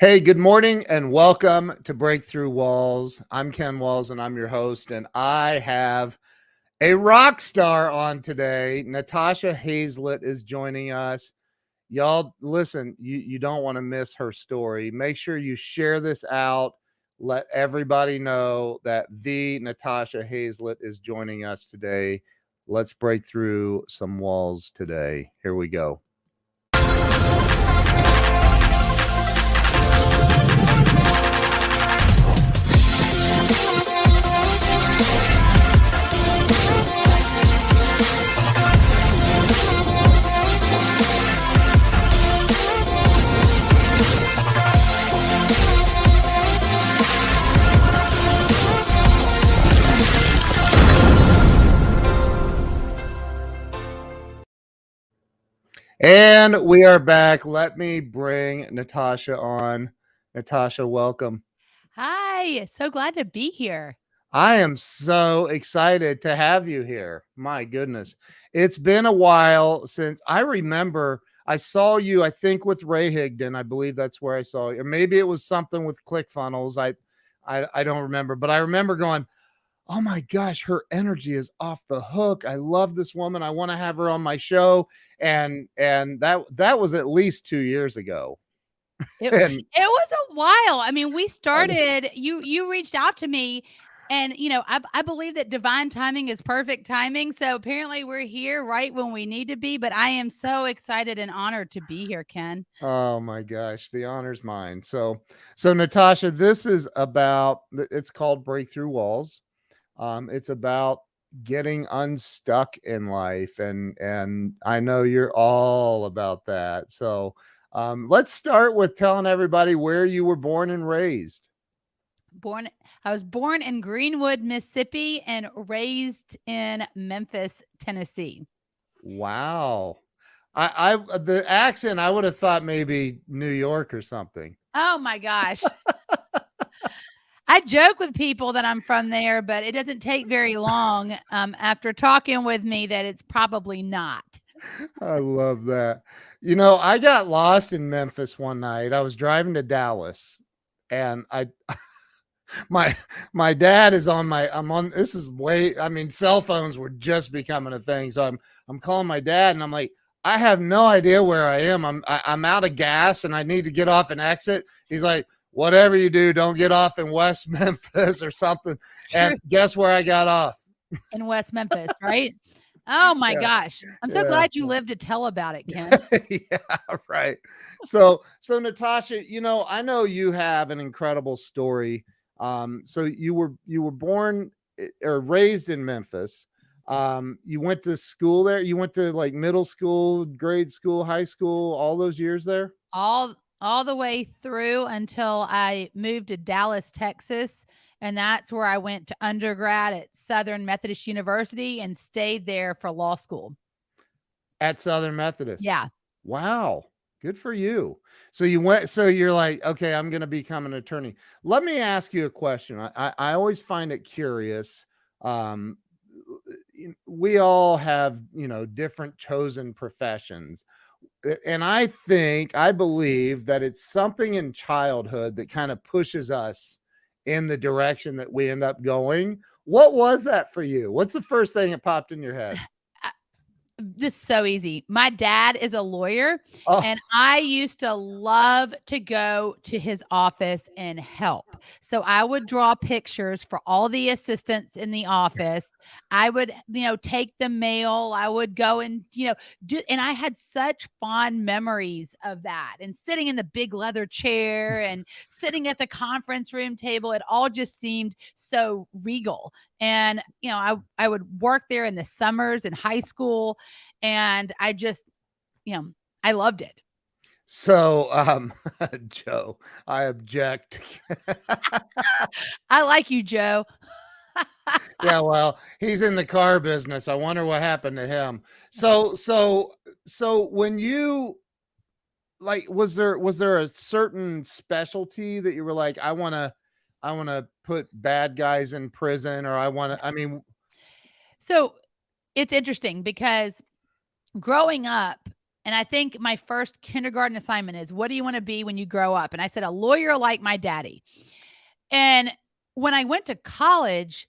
Hey, good morning and welcome to Breakthrough Walls. I'm Ken Walls and I'm your host, and I have a rock star on today. Natasha Hazlett is joining us. Y'all, listen, you don't want to miss her story. Make sure you share this out. Let everybody know that the Natasha Hazlett is joining us today. Let's break through some walls today. Here we go. And we are back. Let me bring Natasha on. Natasha, welcome. Hi, so glad to be here. I am so excited to have you here. My goodness. It's been a while since I remember I saw you, I think with Ray Higdon. I believe that's where I saw you. Or maybe it was something with ClickFunnels. I don't remember, but I remember going, oh my gosh, her energy is off the hook. I love this woman. I want to have her on my show. And that was at least 2 years ago. It And was a while. I mean, we started you reached out to me and I believe that divine timing is perfect timing. So apparently we're here right when we need to be, but I am so excited and honored to be here, Ken. oh my gosh, the honor's mine. So Natasha, this is about it's called Breakthrough Walls. It's about getting unstuck in life, and I know you're all about that. So let's start with telling everybody where you were born and raised. Born I was born in Greenwood, Mississippi and raised in Memphis, Tennessee. Wow. I the accent, I would have thought maybe New York or something. Oh my gosh. I joke with people that I'm from there, but it doesn't take very long after talking with me that it's probably not. I love that. I got lost in Memphis one night. I was driving to Dallas, and I my my dad is on my I'm on this is way I mean cell phones were just becoming a thing. So I'm calling my dad and I'm like, I have no idea where I am. I'm out of gas and I need to get off and exit. He's like, whatever you do, don't get off in West Memphis or something. True. And guess where I got off? In West Memphis, right? Oh my Yeah. gosh. I'm so Yeah. glad you lived to tell about it, Ken. Yeah, right. So Natasha, I know you have an incredible story. So you were born or raised in Memphis. You went to school there. You went to like middle school, grade school, high school, all those years there. All the way through until I moved to Dallas, Texas, and that's where I went to undergrad at Southern Methodist University and stayed there for law school. At Southern Methodist. Yeah. Wow. Good for you. So you're like, okay, I'm going to become an attorney. Let me ask you a question. I always find it curious. Um, we all have, different chosen professions. And I believe that it's something in childhood that kind of pushes us in the direction that we end up going. What was that for you? What's the first thing that popped in your head? This is so easy. My dad is a lawyer, Oh, and I used to love to go to his office and help. So I would draw pictures for all the assistants in the office. I would, take the mail. I would go and, do, and I had such fond memories of that and sitting in the big leather chair and sitting at the conference room table. It all just seemed so regal. And, I would work there in the summers in high school. And I just, I loved it. so Joe, I object. I like you, Joe. Yeah, well, he's in the car business. I wonder what happened to him. So when you like was there a certain specialty that you were like, I want to put bad guys in prison, or I mean, So it's interesting because growing up, And I think my first kindergarten assignment is, what do you want to be when you grow up? And I said, a lawyer like my daddy. And when I went to college,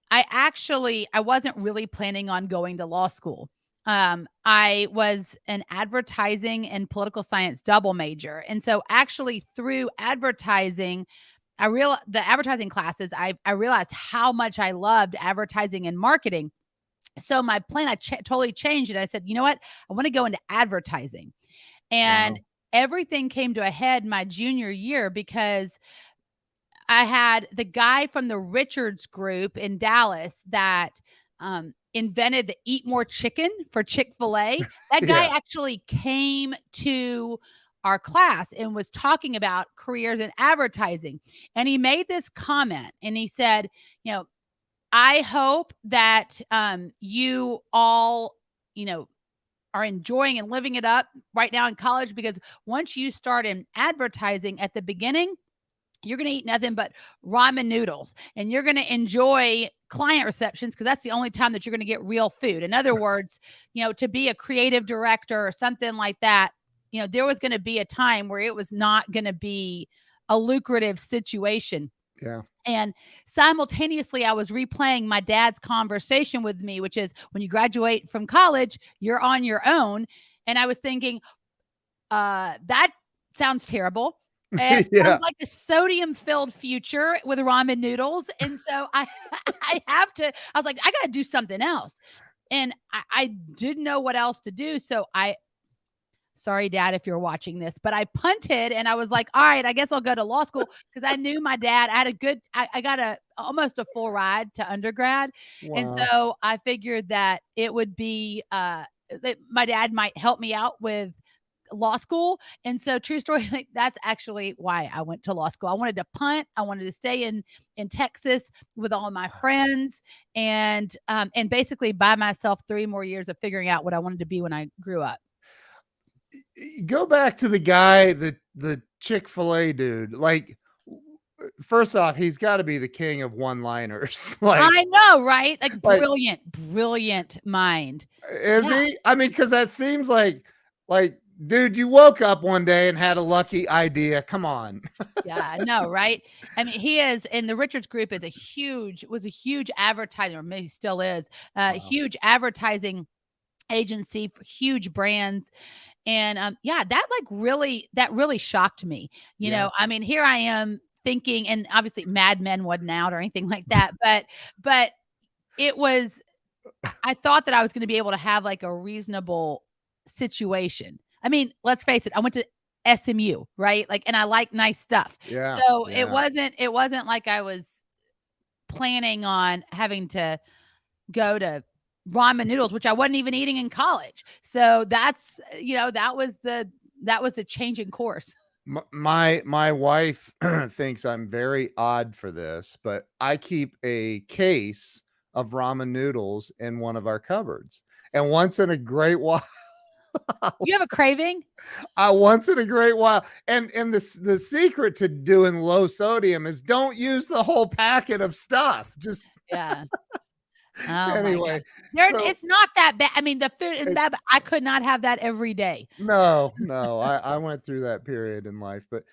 I wasn't really planning on going to law school. I was an advertising and political science double major. And so actually through advertising, the advertising classes, I realized how much I loved advertising and marketing. So my plan, totally changed it. I said, you know what? I want to go into advertising. And Wow. everything came to a head my junior year because I had the guy from the Richards Group in Dallas that invented the Eat More Chicken for Chick-fil-A. That guy Yeah. actually came to our class and was talking about careers in advertising. And he made this comment and he said, you know, I hope that you all, are enjoying and living it up right now in college, because once you start in advertising at the beginning, you're going to eat nothing but ramen noodles and you're going to enjoy client receptions because that's the only time that you're going to get real food. In other words, to be a creative director or something like that, there was going to be a time where it was not going to be a lucrative situation. Yeah. And simultaneously, I was replaying my dad's conversation with me, which is, when you graduate from college, you're on your own. And I was thinking, that sounds terrible. It sounds Yeah. like a sodium-filled future with ramen noodles. And so I I was like, I got to do something else. And I didn't know what else to do. So sorry, Dad, if you're watching this, but I punted and I was like, all right, I guess I'll go to law school, because I knew my dad. I got almost a full ride to undergrad. And Wow. so I figured that it would be, that my dad might help me out with law school. And so, true story, like, that's actually why I went to law school. I wanted to punt. I wanted to stay in Texas with all of my friends, and basically buy myself 3 more years of figuring out what I wanted to be when I grew up. Go back to the guy, the Chick-fil-A dude. Like, first off, he's got to be the king of one-liners. I know, right? Like, Like, brilliant mind. is Yeah. he? I mean, because that seems like, dude, you woke up one day and had a lucky idea. Come on. Yeah, I know, right? I mean, he is, and the Richards Group is was a huge advertiser, or maybe still is, Wow. huge advertising agency for huge brands. And yeah, that really shocked me. Yeah. I mean, here I am thinking, and obviously Mad Men wasn't out or anything like that, but it was, I thought that I was going to be able to have like a reasonable situation. I mean, let's face it, I went to SMU, right? Like, and I like nice stuff. Yeah. So Yeah. it wasn't like I was planning on having to go to ramen noodles, which I wasn't even eating in college. So that's, that was the change in course. My wife thinks I'm very odd for this, but I keep a case of ramen noodles in one of our cupboards. And once in a great while, You have a craving? once in a great while, and the secret to doing low sodium is don't use the whole packet of stuff. Just Yeah. Oh my gosh. anyway. So It's not that bad. I mean, the food is it, bad, but I could not have that every day. no, I went through that period in life, but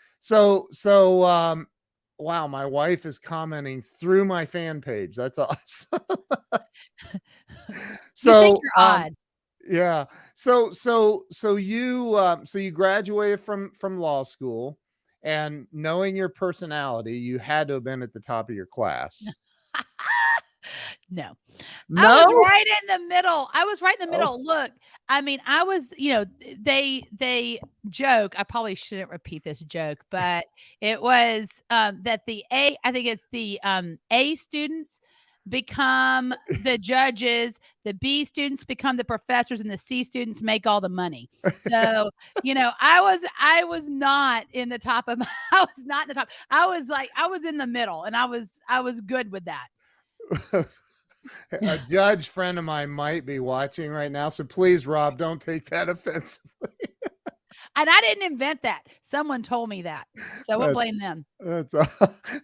wow, my wife is commenting through my fan page. That's awesome. You think So, you're odd. yeah. So you graduated from law school, and knowing your personality, you had to have been at the top of your class. No. I was No? right in the middle. I was right in the Oh, middle. Look, I mean, I was, they joke. I probably shouldn't repeat this joke, but it was that I think it's the A students become the judges, the B students become the professors, and the C students make all the money. So, I was not in the top of I was not in the top. I was in the middle, and I was good with that. a judge friend of mine might be watching right now, so please, Rob, don't take that offensively. And I didn't invent that. Someone told me that. So we'll That's blame them. that's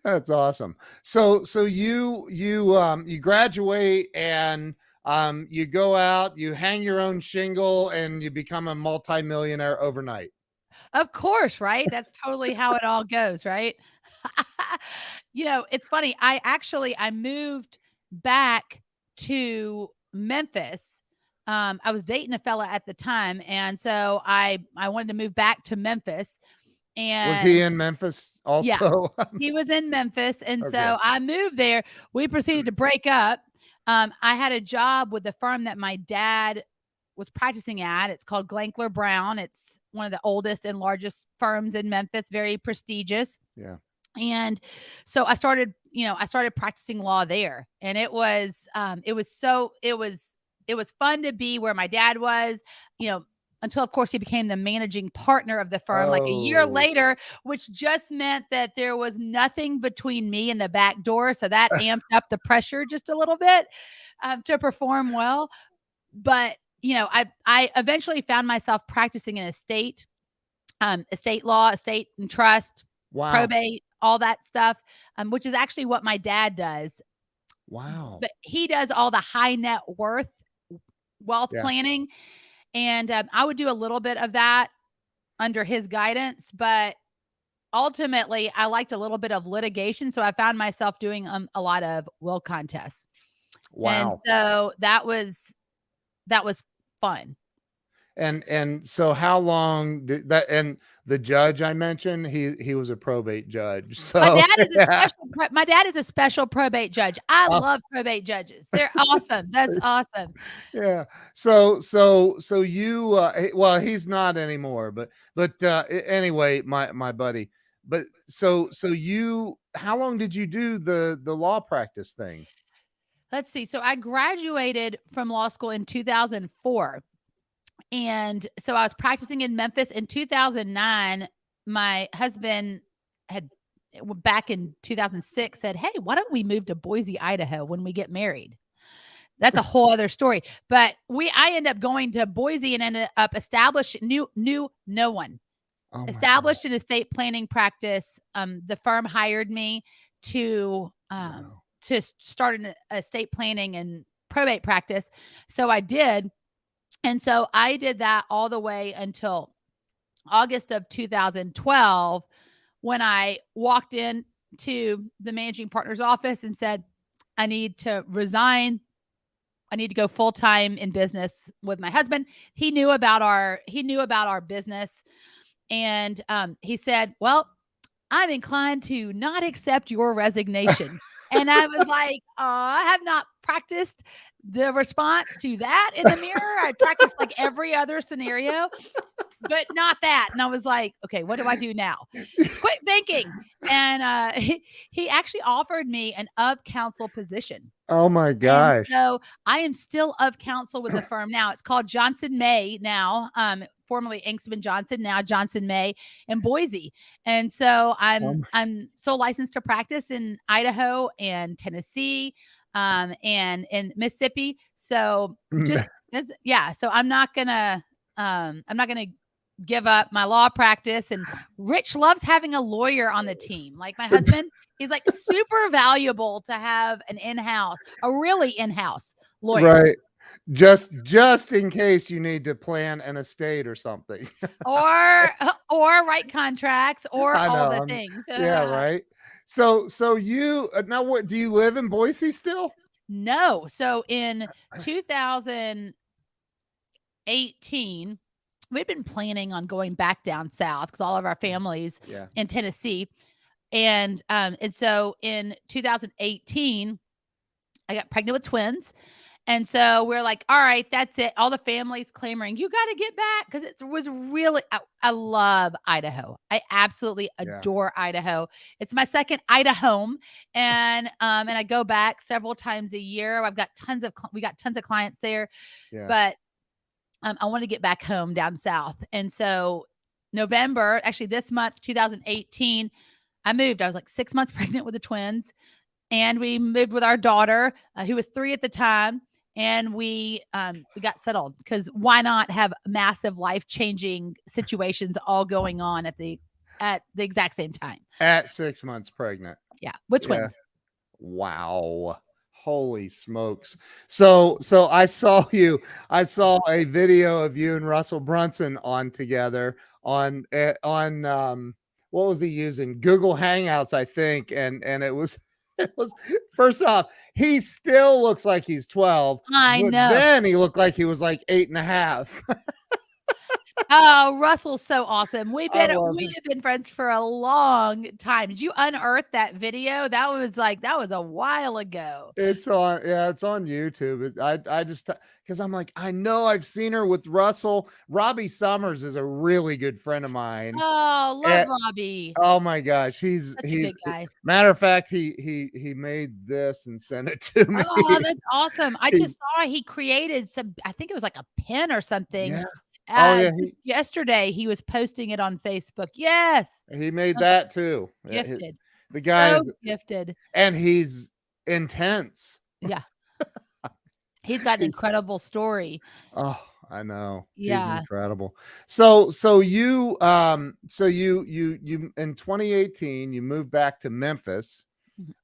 that's awesome. So you graduate, and You go out, you hang your own shingle, and you become a multimillionaire overnight. Of course, right? That's totally how it all goes, right? It's funny. I moved back to Memphis. I was dating a fella at the time, and so I wanted to move back to Memphis. Was he And in Memphis yeah, also? he was in Memphis, and Okay. so I moved there. We proceeded to break up. I had a job with the firm that my dad was practicing at. It's called Glankler Brown. It's one of the oldest and largest firms in Memphis, very prestigious. Yeah. And so I started practicing law there, and it was fun to be where my dad was, until of course he became the managing partner of the firm like a year Oh. later, which just meant that there was nothing between me and the back door. So that amped up the pressure just a little bit to perform well. But, I eventually found myself practicing in estate law, estate and trust, Wow. probate, all that stuff, which is actually what my dad does. Wow. But he does all the high net worth wealth planning. And I would do a little bit of that under his guidance. But ultimately, I liked a little bit of litigation. So I found myself doing a lot of will contests. Wow. And so that was fun. And so how long did that, and the judge I mentioned, he was a probate judge. So My dad is a special probate judge. I love probate judges. They're awesome. That's awesome. Yeah. So you well, he's not anymore, but anyway, my buddy. But so you, how long did you do the law practice thing? Let's see. So I graduated from law school in 2004. And so I was practicing in Memphis in 2009. My husband had back in 2006 said, "Hey, why don't we move to Boise, Idaho when we get married?" That's a whole other story. But I ended up going to Boise and ended up establishing knew no one. Oh, Established an estate planning practice. The firm hired me to start an estate planning and probate practice. So I did. And so I did that all the way until August of 2012, when I walked in to the managing partner's office and said, I need to resign. I need to go full time in business with my husband. He knew about our business. And he said, well, I'm inclined to not accept your resignation. And I was like, I have not practiced the response to that in the mirror. I practiced like every other scenario, but not that. And I was like, okay, what do I do now? Quit thinking. And he actually offered me an of counsel position. Oh my gosh. And so I am still of counsel with the firm now. It's called Johnson May now, formerly Angstman Johnson, now Johnson May in Boise. And so I'm so licensed to practice in Idaho and Tennessee, and in Mississippi. So so I'm not gonna give up my law practice. And Rich loves having a lawyer on the team. Like my husband, he's like super valuable to have a really in-house lawyer. Right. Just in case you need to plan an estate or something. or write contracts or all the things. Yeah, right. So you now, what, do you live in Boise still? No. So in 2018, we've been planning on going back down south because all of our families in Tennessee. And so in 2018, I got pregnant with twins. And so we're like, all right, that's it. All the families clamoring, you got to get back. Because it was really, I love Idaho. I absolutely adore Idaho. It's my second Idaho. And I go back several times a year. We got tons of clients there. Yeah. But I want to get back home down south. And so November, actually this month, 2018, I moved. I was like 6 months pregnant with the twins. And we moved with our daughter, who was 3 at the time. And we got settled, because why not have massive life-changing situations all going on at the exact same time? At 6 months pregnant. Yeah, with twins. Wow. Holy smokes. So I saw a video of you and Russell Brunson on together on what was he using? Google Hangouts, I think. And it was it was first off, he still looks like he's 12, I but know. then he looked like he was like 8.5. Oh, Russell's so awesome. I We love him. have been friends for a long time. Did you unearth that video? That was a while ago. It's on, yeah, it's on YouTube. I just because I'm like, I know I've seen her with Russell. Robbie Summers is a really good friend of mine. Oh, love And Robbie. oh my gosh, Such a good guy. matter of fact, he made this and sent it to me. Oh, that's awesome. I He- just saw he created some, I think it was like a pin or something. yeah. Oh yeah, Just yesterday he was posting it on Facebook. Yes. he made that too. Yeah, Gifted. the guy is, So gifted. and he's intense. Yeah. He's got an incredible story. Oh, I know. He's Yeah. incredible. So you in 2018 you moved back to Memphis.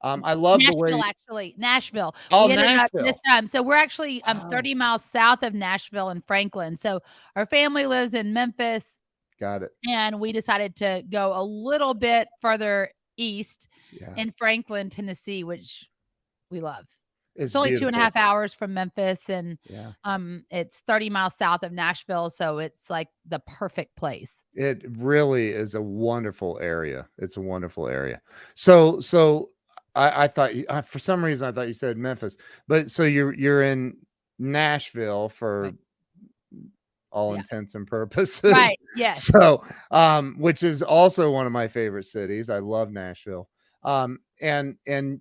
I love the way. Nashville, actually. Nashville. Oh, We ended up Nashville. this time. So we're actually Oh. 30 miles south of Nashville and Franklin. So our family lives in Memphis, Got it. and we decided to go a little bit further east Yeah. in Franklin, Tennessee, which we love. It's It's only beautiful. 2.5 hours from Memphis, and Yeah. it's 30 miles south of Nashville. So it's like the perfect place. It really is a wonderful area. It's a wonderful area. So I thought for some reason I thought you said Memphis, but so you're in Nashville for Right. all Yeah. intents and purposes. Right. Yes. So, which is also one of my favorite cities. I love Nashville. And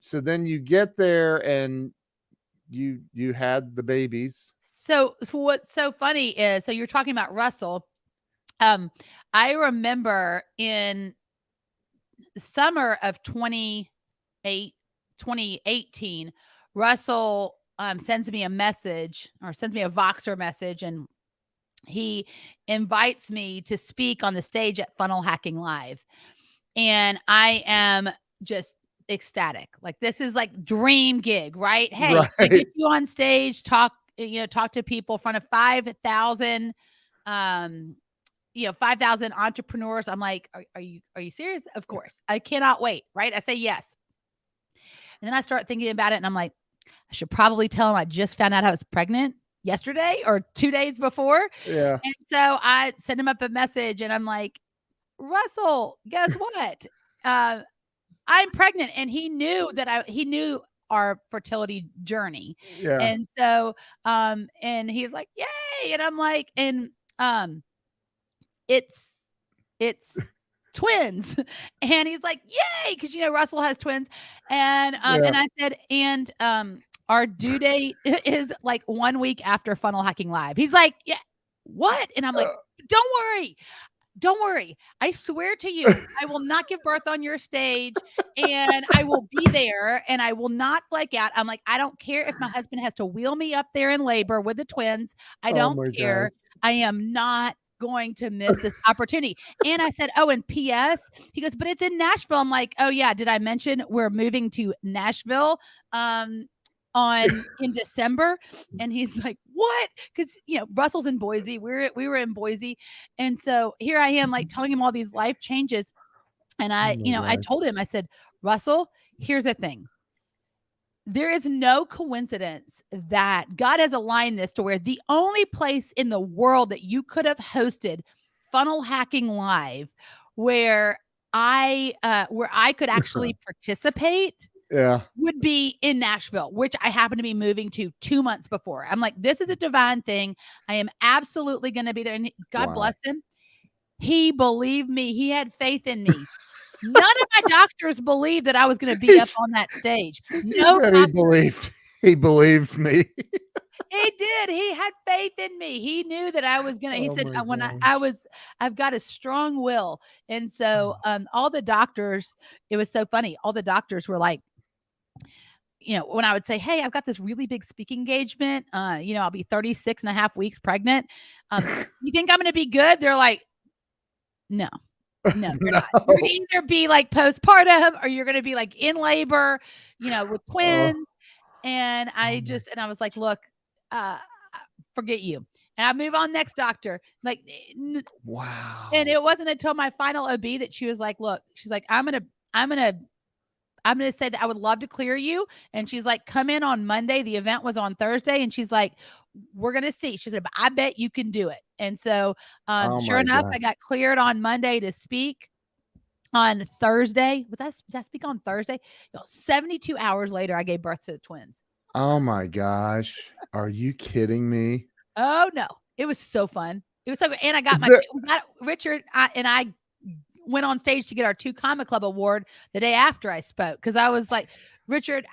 so then you get there and you had the babies. So what's so funny is, so you're talking about Russell. I remember in the summer of 2018, Russell sends me a message, or sends me a Voxer message, and he invites me to speak on the stage at Funnel Hacking Live. And I am just ecstatic. Like, this is like dream gig, right? Hey, I Right. get you on stage, talk to people in front of 5,000 5,000 entrepreneurs. I'm like, are you serious? Of course. I cannot wait. Right. I say yes. And then I start thinking about it, and I'm like, I should probably tell him I just found out I was pregnant yesterday or 2 days before. Yeah. And so I sent him up a message, and I'm like, Russell, guess what? I'm pregnant. And he knew he knew our fertility journey. Yeah. And so, and he's like, yay. And I'm like, and, it's twins. And he's like, yay. Cause Russell has twins. And, and I said, and, our due date is like 1 week after Funnel Hacking Live. He's like, yeah, what? And I'm like, don't worry. I swear to you, I will not give birth on your stage, and I will be there, and I will not flake out. I'm like, I don't care if my husband has to wheel me up there in labor with the twins. I don't care. I am not going to miss this opportunity. And I said, oh, and P.S. He goes, but it's in Nashville. I'm like, oh yeah, did I mention we're moving to Nashville in December? And he's like, what? Because Russell's in Boise. We were in Boise. And so here I am, like, telling him all these life changes. And I told him, I said, Russell, here's the thing. There is no coincidence that God has aligned this to where the only place in the world that you could have hosted Funnel Hacking Live where I could actually participate would be in Nashville, which I happen to be moving to 2 months before. I'm like, this is a divine thing. I am absolutely going to be there. And God bless him. He believed me. He had faith in me. None of my doctors believed that I was going to be up on that stage. No, he believed me. He did. He had faith in me. He knew that I was going to, he said, I've got a strong will. And so, all the doctors, it was so funny. All the doctors were like, when I would say, hey, I've got this really big speaking engagement, I'll be 36 and a half weeks pregnant. You think I'm going to be good? They're like, no, you're not. You're going to either be like postpartum, or you're going to be like in labor, with twins. And Oh my. I was like, look, uh, forget you. And I move on next doctor. Like, and Wow. it wasn't until my final OB that she was like, look, she's like, I'm going to, I'm going to say that I would love to clear you. And she's like, come in on Monday. The event was on Thursday. And she's like, we're going to see. She said, but I bet you can do it. And so, Oh sure my enough, God. I got cleared on Monday to speak on Thursday. Did I speak on Thursday? No, 72 hours later, I gave birth to the twins. Oh my gosh. Are you kidding me? Oh no, it was so fun. It was so good. And I got The- we got Richard and I went on stage to get our 2 Comma Club award the day after I spoke because I was like, Richard,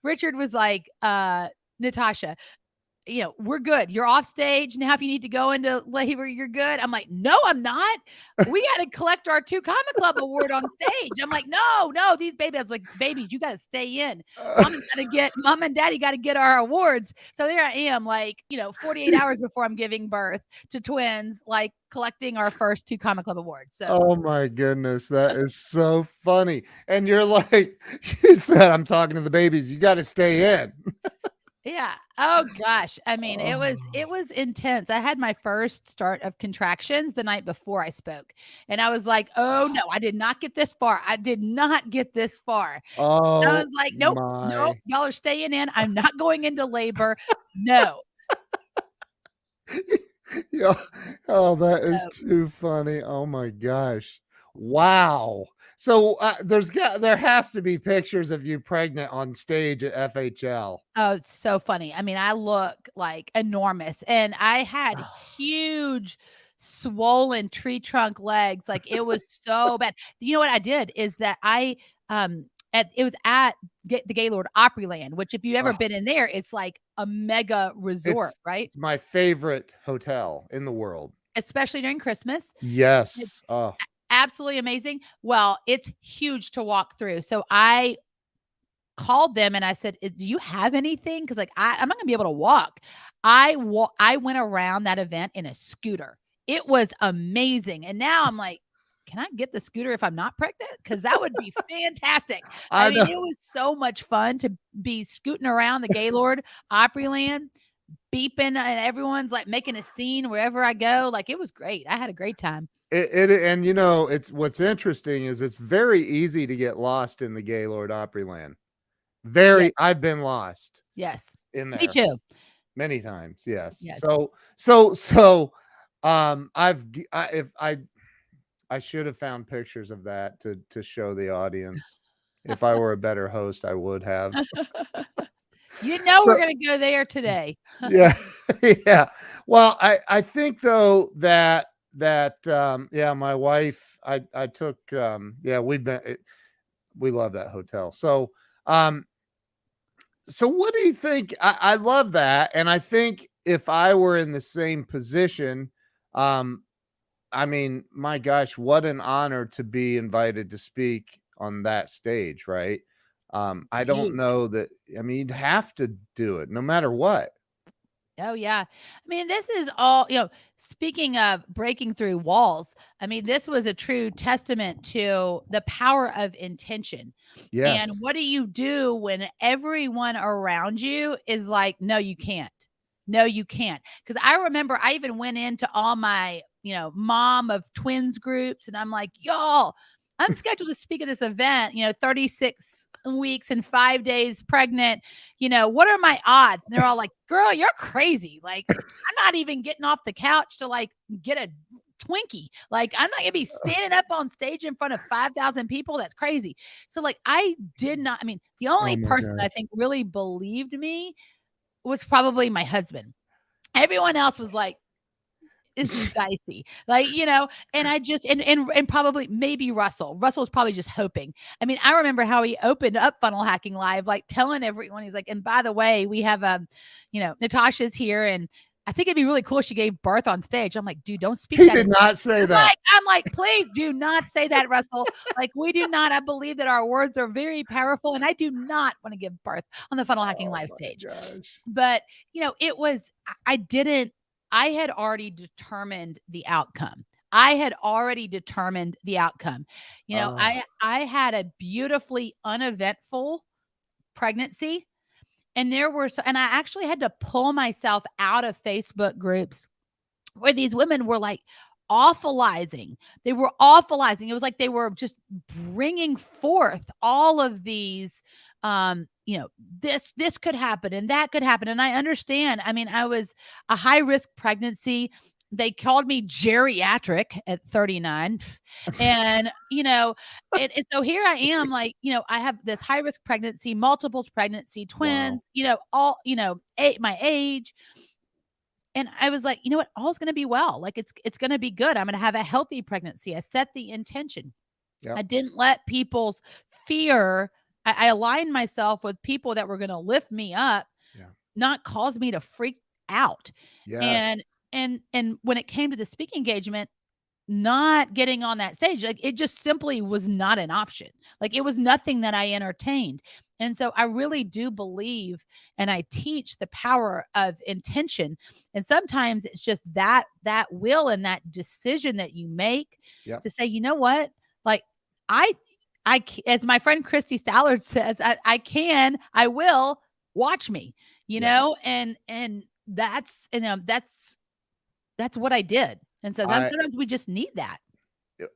Richard was like, Natasha, we're good. You're off stage now. If you need to go into labor, you're good. I'm like, no, I'm not. We got to collect our 2 Comma Club award on stage. I'm like, no, these babies. I was like, babies, you got to stay in. Mom and daddy got to get our awards. So there I am, like, 48 hours before I'm giving birth to twins, like collecting our first 2 Comma Club awards. So oh my goodness. That is so funny. And you're like, you said, I'm talking to the babies. You got to stay in. yeah. Oh gosh. I mean, it was Oh. it was intense. I had my first start of contractions the night before I spoke. And I was like, "Oh no, I did not get this far. I did not get this far." I Oh was like, "Nope, nope, my. y'all are staying in. I'm not going into labor. No." Yeah. Oh, that is So, too funny. Oh my gosh. Wow. So there has to be pictures of you pregnant on stage at FHL. oh, it's so funny. I mean, I look like enormous and I had huge swollen tree trunk legs. Like it was so bad. You know what I did is that it was at the Gaylord Opryland, which if you've ever Oh, been in there, it's like a mega resort, it's right? it's my favorite hotel in the world. Especially during Christmas. Yes. It's Oh, absolutely amazing. Well, it's huge to walk through. So I called them and I said, "Do you have anything?" Because like I'm not gonna be able to walk. I went around that event in a scooter. It was amazing. And now I'm like, can I get the scooter if I'm not pregnant? Because that would be fantastic. I I mean, know. it was so much fun to be scooting around the Gaylord Opryland, beeping, and everyone's like making a scene wherever I go. Like it was great. I had a great time. And it's what's interesting is it's very easy to get lost in the Gaylord Opryland. Yes, I've been lost yes. in Me there too. many times. Yes. Yes. So if I should have found pictures of that to show the audience. If I were a better host, I would have. You didn't know we So are gonna go there today. yeah, yeah. Well, I think though that yeah, my wife, I took yeah, we love that hotel. Um so what do you think? I love that. And I think if I were in the same position, um, I mean, my gosh, what an honor to be invited to speak on that stage, right? I don't Huge. know that, I mean, you'd have to do it no matter what. Oh, yeah. I mean, this is all, speaking of breaking through walls, I mean, this was a true testament to the power of intention. And Yes. what do you do when everyone around you is like, no, you can't. No, you can't. Because I remember I even went into all my, mom of twins groups, and I'm like, y'all, I'm scheduled to speak at this event, 36 weeks and 5 days pregnant. What are my odds? And they're all like, girl, you're crazy. Like, I'm not even getting off the couch to like get a Twinkie. Like, I'm not gonna be standing up on stage in front of 5,000 people. That's crazy. So, like, I did not, I mean, the Oh only my person that I gosh. think really believed me was probably my husband. Everyone else was like, this is dicey. Like, and I just and probably maybe Russell. Russell's probably just hoping. I mean, I remember how he opened up Funnel Hacking Live, like telling everyone, he's like, and by the way, we have Natasha's here and I think it'd be really cool if she gave birth on stage. I'm like, dude, don't speak He that did into not say I'm that. like, I'm like, please do not say that, Russell. Like, we do not. I believe that our words are very powerful, and I do not want to give birth on the Funnel Hacking Oh Live my stage. gosh. But it was. I didn't. I had already determined the outcome. I had already determined the outcome. Oh, I had a beautifully uneventful pregnancy. And there were, and I actually had to pull myself out of Facebook groups where these women were like awfulizing. They were awfulizing. It was like they were just bringing forth all of these, this could happen and that could happen. And I understand. I mean, I was a high risk pregnancy. They called me geriatric at 39. And, and so here I am, like, I have this high risk pregnancy, multiples pregnancy, twins, all, my age. And I was like, you know what? All's going to be well. Like it's going to be good. I'm going to have a healthy pregnancy. I set the intention. Yep. I didn't let people's fear. I aligned myself with people that were going to lift me up, not cause me to freak out. Yes. And when it came to the speaking engagement, not getting on that stage, like it just simply was not an option. Like it was nothing that I entertained. And so I really do believe, and I teach the power of intention. And sometimes it's just that will and that decision that you make to say, you know what, like I, as my friend Christy Stallard says, I will watch me, and that's, that's what I did. And so sometimes we just need that.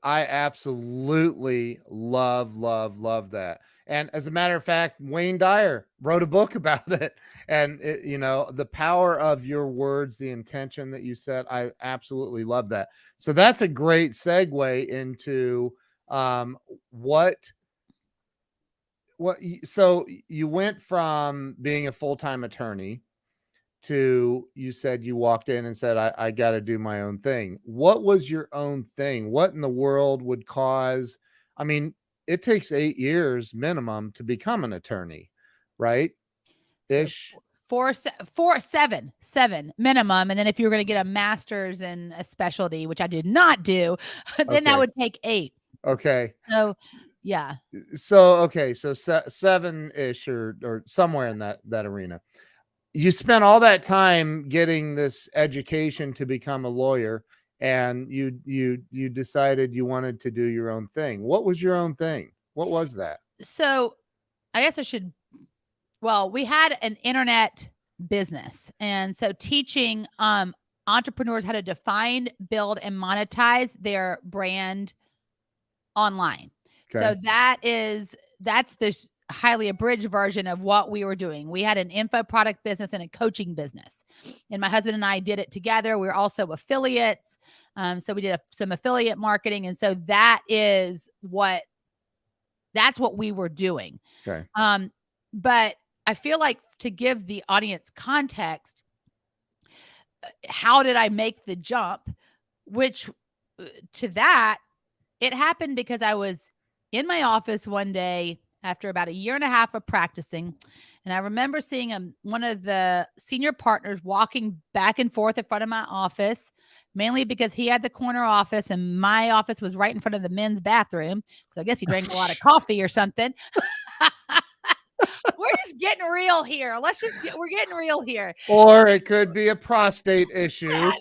I absolutely love that. And as a matter of fact, Wayne Dyer wrote a book about it. And the power of your words, the intention that you set, I absolutely love that. So that's a great segue into so you went from being a full-time attorney to, you said you walked in and said, I got to do my own thing. What was your own thing? What in the world would cause, I mean, it takes 8 years minimum to become an attorney, right? Ish. So seven minimum. And then if you were going to get a master's in a specialty, which I did not do, then that would take 8. Okay. So yeah. So, okay. So 7-ish or somewhere in that arena. You spent all that time getting this education to become a lawyer, and you decided you wanted to do your own thing. What was your own thing? What was that? So I guess we had an internet business. And so teaching entrepreneurs how to define, build, and monetize their brand online. Okay. So that's this highly abridged version of what we were doing. We had an info product business and a coaching business, and my husband and I did it together. We were also affiliates. So we did some affiliate marketing. And so that's what we were doing. Okay. But I feel like, to give the audience context, how did I make the jump? Which to that, it happened because I was in my office one day after about 1.5 years of practicing. And I remember seeing one of the senior partners walking back and forth in front of my office, mainly because he had the corner office and my office was right in front of the men's bathroom. So I guess he drank a lot of coffee or something. We're just getting real here. We're getting real here. Or it could be a prostate issue. Who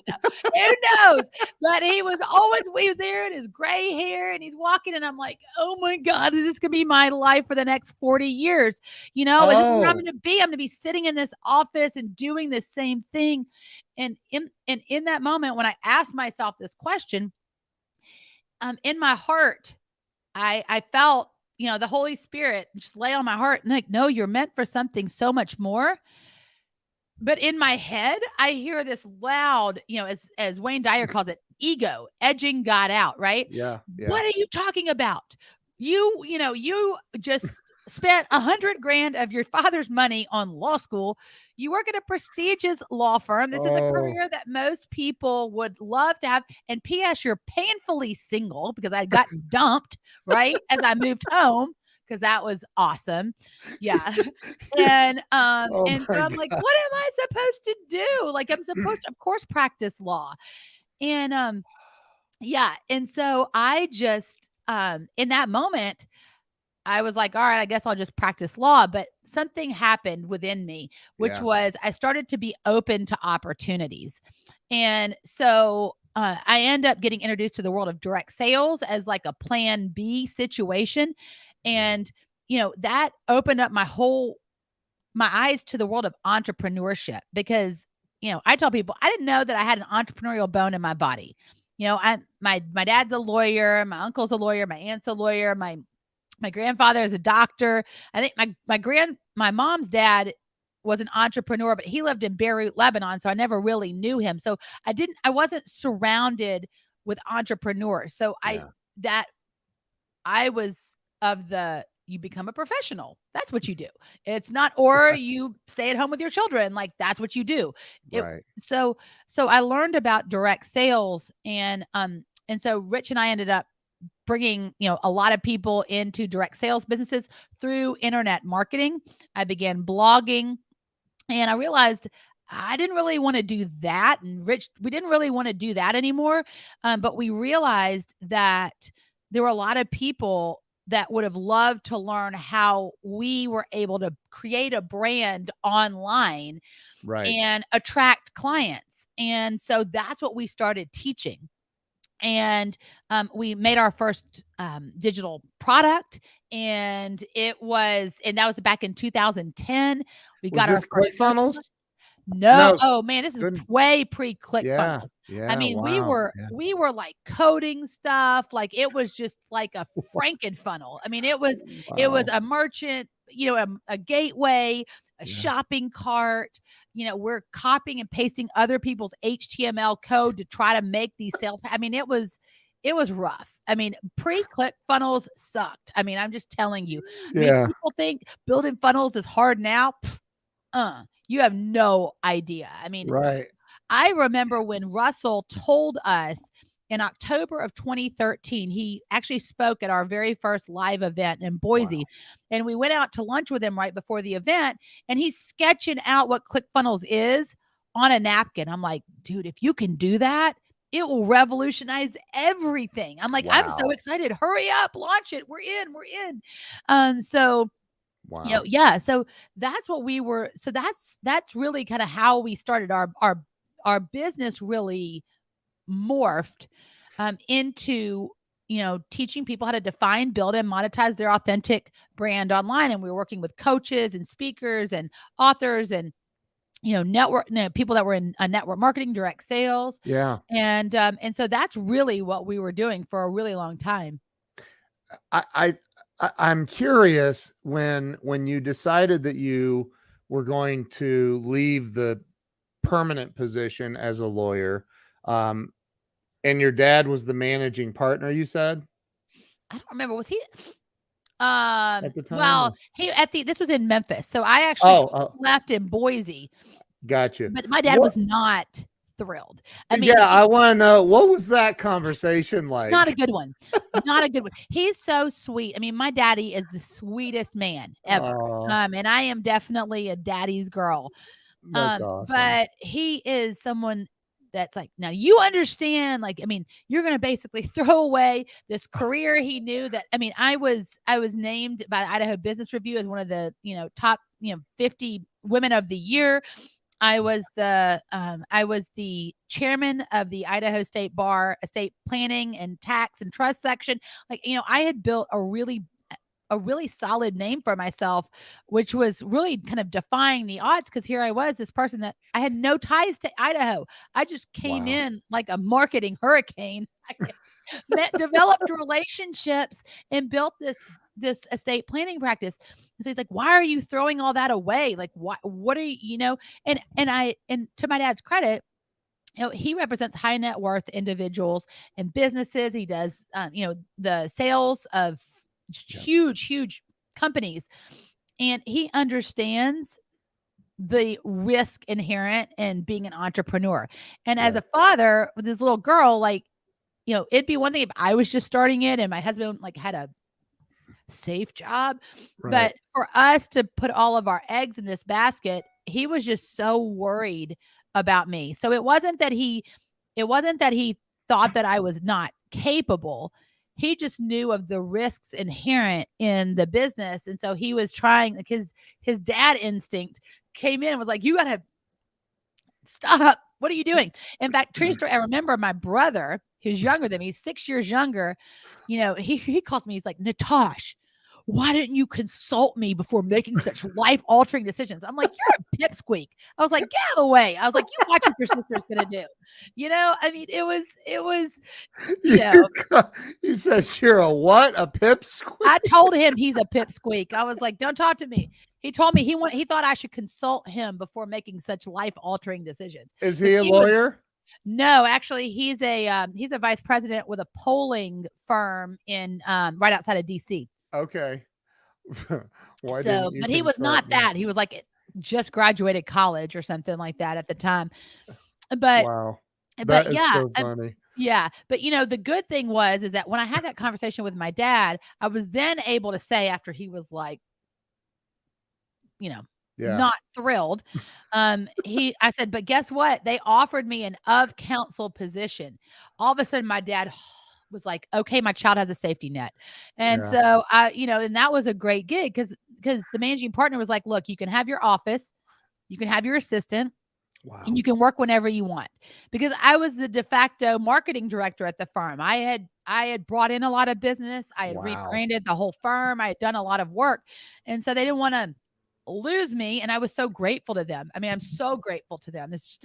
knows? But he was there in his gray hair, and he's walking, and I'm like, oh my God, this could be my life for the next 40 years. And this is where I'm going to be. I'm going to be sitting in this office and doing the same thing. And in that moment, when I asked myself this question, in my heart, I felt, the Holy Spirit just lay on my heart and like, no, you're meant for something so much more. But in my head, I hear this loud, as Wayne Dyer calls it, ego edging God out, right? Yeah. What are you talking about? You just spent $100,000 of your father's money on law school. You work at a prestigious law firm. This is a career that most people would love to have. And P.S., you're painfully single, because I got dumped, right, as I moved home, because that was awesome. Yeah. And so I'm like, what am I supposed to do? Like, I'm supposed to, of course, practice law. And yeah. And so I just in that moment, I was like, all right, I guess I'll just practice law. But something happened within me, which was I started to be open to opportunities. And so I end up getting introduced to the world of direct sales as like a plan B situation. And, that opened up my whole my eyes to the world of entrepreneurship because, I tell people I didn't know that I had an entrepreneurial bone in my body. My dad's a lawyer, my uncle's a lawyer, my aunt's a lawyer, my grandfather is a doctor. I think my mom's dad was an entrepreneur, but he lived in Beirut, Lebanon, so I never really knew him. So I wasn't surrounded with entrepreneurs. So I was of the, you become a professional. That's what you do. It's not, or you stay at home with your children. Like that's what you do. Right. So I learned about direct sales and so Rich and I ended up bringing, a lot of people into direct sales businesses through internet marketing. I began blogging and I realized I didn't really want to do that. And Rich, we didn't really want to do that anymore. But we realized that there were a lot of people that would have loved to learn how we were able to create a brand online and attract clients. And so that's what we started teaching. And we made our first digital product, and that was back in 2010. We got our first ClickFunnels. No. Oh man, this is way pre-ClickFunnels. Yeah. I mean, wow. we were like coding stuff. Like it was just like a Frankenfunnel. I mean, it was a merchant, a gateway, a shopping cart. We're copying and pasting other people's HTML code to try to make these sales. I mean, it was rough. I mean, pre-ClickFunnels sucked. I mean, I'm just telling you. I mean, people think building funnels is hard now. You have no idea. I mean, I remember when Russell told us in October of 2013, he actually spoke at our very first live event in Boise. And we went out to lunch with him right before the event, and he's sketching out what ClickFunnels is on a napkin. I'm like, dude, if you can do that, it will revolutionize everything. I'm like, I'm so excited. Hurry up, launch it. We're in. So so that's what we were. So that's really kind of how we started our business. Really morphed into teaching people how to define, build, and monetize their authentic brand online. And we were working with coaches and speakers and authors and network people that were in network marketing, direct sales. And so that's really what we were doing for a really long time. I'm curious when you decided that you were going to leave the permanent position as a lawyer, and your dad was the managing partner, you said? I don't remember. Was he? At the time? Well, this was in Memphis. So I actually left in Boise. Got you. But my dad was not thrilled. I mean, I want to know, what was that conversation like? Not a good one. Not a good one. He's so sweet. I mean, my daddy is the sweetest man ever. And I am definitely a daddy's girl. That's awesome. But he is someone that's like, now you understand, like, I mean, you're going to basically throw away this career. He knew that. I mean, I was named by the Idaho Business Review as one of the, top, 50 women of the year. I was the chairman of the Idaho State Bar Estate Planning and Tax and Trust section. Like, I had built a really solid name for myself, which was really kind of defying the odds. Because here I was, this person that I had no ties to Idaho. I just came in like a marketing hurricane. Developed relationships and built this estate planning practice. And so he's like, why are you throwing all that away? Like, what are you, and to my dad's credit, he represents high net worth individuals and businesses. He does, the sales of huge companies, and he understands the risk inherent in being an entrepreneur. And as a father with this little girl, like, it'd be one thing if I was just starting it and my husband like had a safe job, but for us to put all of our eggs in this basket, he was just so worried about me. So it wasn't that he thought that I was not capable. He just knew of the risks inherent in the business. And so he was trying, like his dad instinct came in and was like, you got to stop. What are you doing? In fact, true story, I remember my brother, who's younger than me, 6 years younger, he calls me, he's like, Natasha, why didn't you consult me before making such life-altering decisions? I'm like, you're a pipsqueak. I was like, get out of the way. I was like, you watch what your sister's gonna do. I mean, it was, you know, You said you're a what? A pipsqueak? I told him he's a pipsqueak. I was like, don't talk to me. He told me he thought I should consult him before making such life-altering decisions. Is he a lawyer? No, actually, he's a vice president with a polling firm in right outside of DC. Okay. Why didn't you? But he was not that. He was like just graduated college or something like that at the time. But wow, but yeah, so funny. Yeah, but the good thing is that when I had that conversation with my dad, I was then able to say after he was like, not thrilled. I said, but guess what? They offered me an of counsel position. All of a sudden, my dad was like, okay, my child has a safety net. And so and that was a great gig because the managing partner was like, look, you can have your office, you can have your assistant. Wow. And you can work whenever you want, because I was the de facto marketing director at the firm. I had brought in a lot of business. I had rebranded the whole firm. I had done a lot of work. And so they didn't want to lose me. And I was so grateful to them. I mean, I'm so grateful to them. This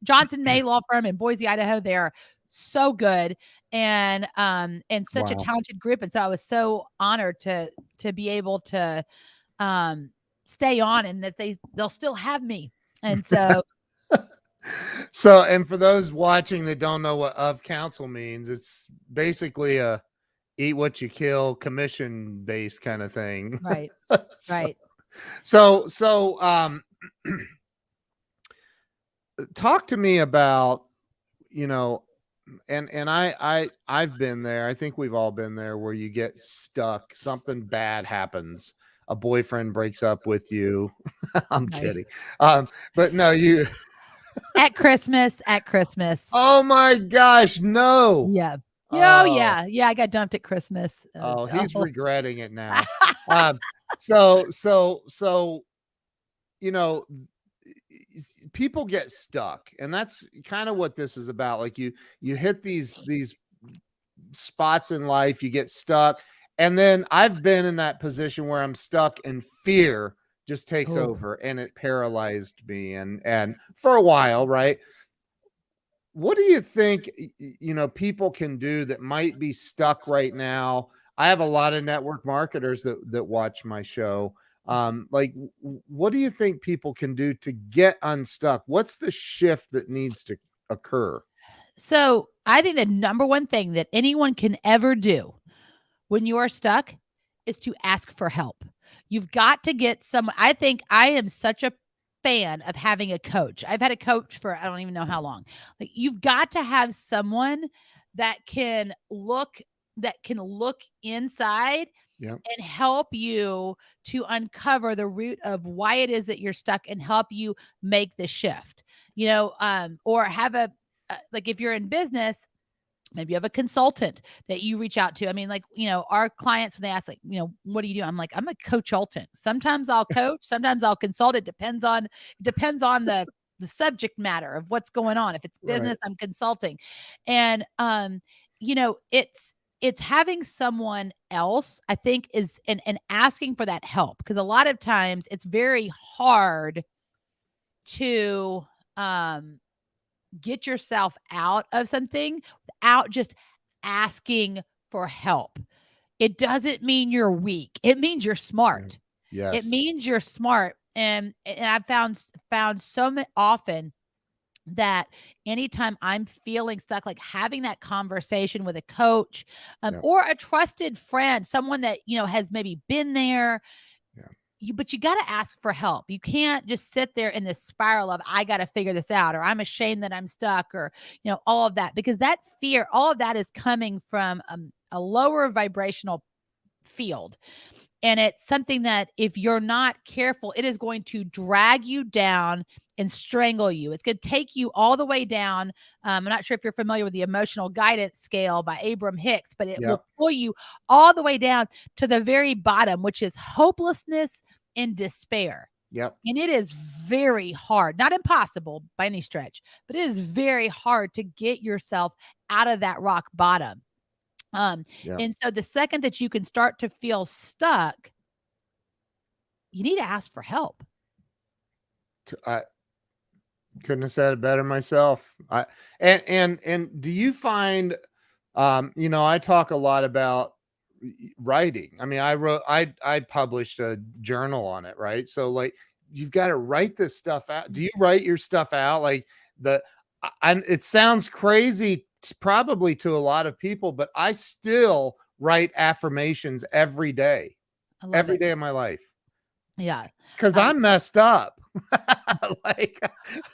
Johnson May law firm in Boise, Idaho. They're so good and such a talented group. And so I was so honored to be able to stay on, and that they'll still have me. And so and for those watching that don't know what of counsel means, it's basically a eat what you kill commission based kind of thing. Right. Right. So talk to me about, and I've been there. I think we've all been there where you get stuck, something bad happens. A boyfriend breaks up with you. I'm kidding. But no, you at Christmas. Oh my gosh, no. Yeah. Yeah. I got dumped at Christmas. He's regretting it now. So people get stuck, and that's kind of what this is about. Like you hit these spots in life, you get stuck. And then I've been in that position where I'm stuck and fear just takes over, and it paralyzed me. And for a while, right? What do you think, people can do that might be stuck right now? I have a lot of network marketers that watch my show. Like, what do you think people can do to get unstuck? What's the shift that needs to occur? So I think the number one thing that anyone can ever do when you are stuck is to ask for help. You've got to get someone. I think I am such a fan of having a coach. I've had a coach for, I don't even know how long. Like, you've got to have someone that can look inside and help you to uncover the root of why it is that you're stuck and help you make the shift, or have like if you're in business, maybe you have a consultant that you reach out to. I mean, like, our clients, when they ask, like, what do you do? I'm like, I'm a coachaltant. Sometimes I'll coach, sometimes I'll consult. It depends on the subject matter of what's going on. If it's business, I'm consulting. And, it's having someone else, I think, is and asking for that help. Because a lot of times it's very hard to, get yourself out of something without just asking for help. It doesn't mean you're weak. It means you're smart. Yes. It means you're smart. And I've found so often that anytime I'm feeling stuck, like having that conversation with a coach, or a trusted friend, someone that, has maybe been there, but you got to ask for help. You can't just sit there in this spiral of, I got to figure this out, or I'm ashamed that I'm stuck, or, all of that, because that fear, all of that is coming from a lower vibrational field. And it's something that if you're not careful, it is going to drag you down and strangle you. It's going to take you all the way down. I'm not sure if you're familiar with the emotional guidance scale by Abraham Hicks, but it will pull you all the way down to the very bottom, which is hopelessness and despair. Yep. And it is very hard, not impossible by any stretch, but it is very hard to get yourself out of that rock bottom. Yeah. And so the second that you can start to feel stuck, you need to ask for help. I couldn't have said it better myself. And do you find, I talk a lot about writing. I mean, I published a journal on it, right? So like, you've got to write this stuff out. Do you write your stuff out? Like and it sounds crazy probably to a lot of people, but I still write affirmations every day, I love every it. day of my life, Yeah. because I'm messed up. Like,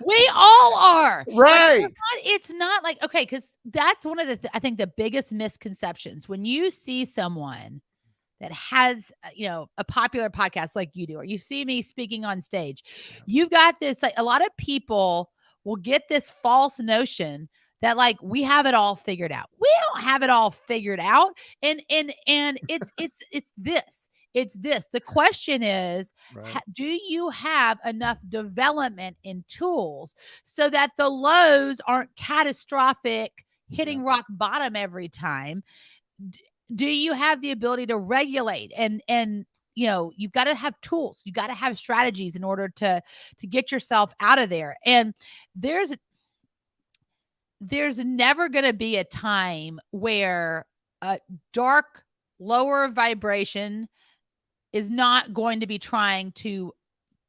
We all are. right. It's not like, okay, because that's one of the, I think the biggest misconceptions when you see someone that has, a popular podcast like you do, or you see me speaking on stage, you've got this, like, a lot of people will get this false notion that like we have it all figured out. We don't have it all figured out. And it's this. It's this. The question is, Right. do you have enough development in tools so that the lows aren't catastrophic, hitting rock bottom every time? Do you have the ability to regulate and you've got to have tools, you got to have strategies in order to get yourself out of there. And there's never going to be a time where a dark, lower vibration is not going to be trying to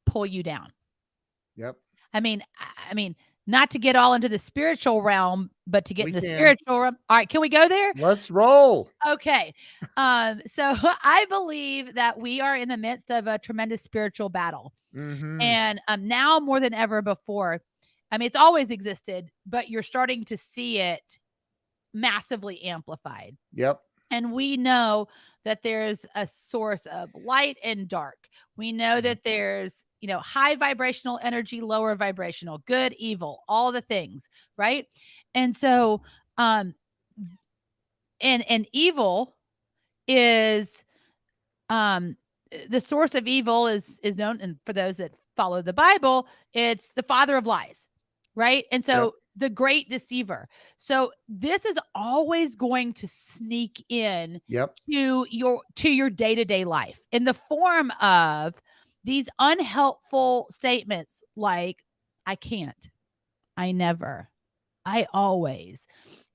pull you down. Yep. I mean, not to get all into the spiritual realm, but to get in the spiritual realm. All right, can we go there? Let's roll. Okay. So I believe that we are in the midst of a tremendous spiritual battle. Mm-hmm. And now more than ever before, I mean, it's always existed, but you're starting to see it massively amplified. Yep. And we know that there's a source of light and dark. We know that there's, high vibrational energy, lower vibrational, good, evil, all the things, right? And so, and evil is, the source of evil is known, and for those that follow the Bible, it's the father of lies, right? And so the great deceiver. So this is always going to sneak in to your day-to-day life in the form of these unhelpful statements like, I can't, I never, I always.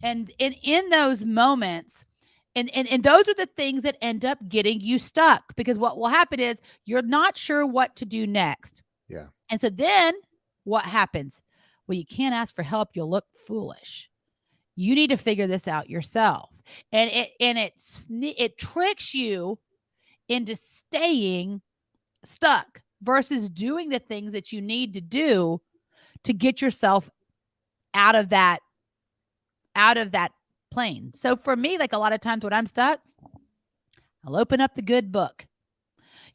And in those moments, and those are the things that end up getting you stuck, because what will happen is you're not sure what to do next. Yeah. And so then what happens? Well, you can't ask for help. You'll look foolish. You need to figure this out yourself. And it tricks you into staying stuck versus doing the things that you need to do to get yourself out of that plane. So for me, like a lot of times when I'm stuck, I'll open up the good book.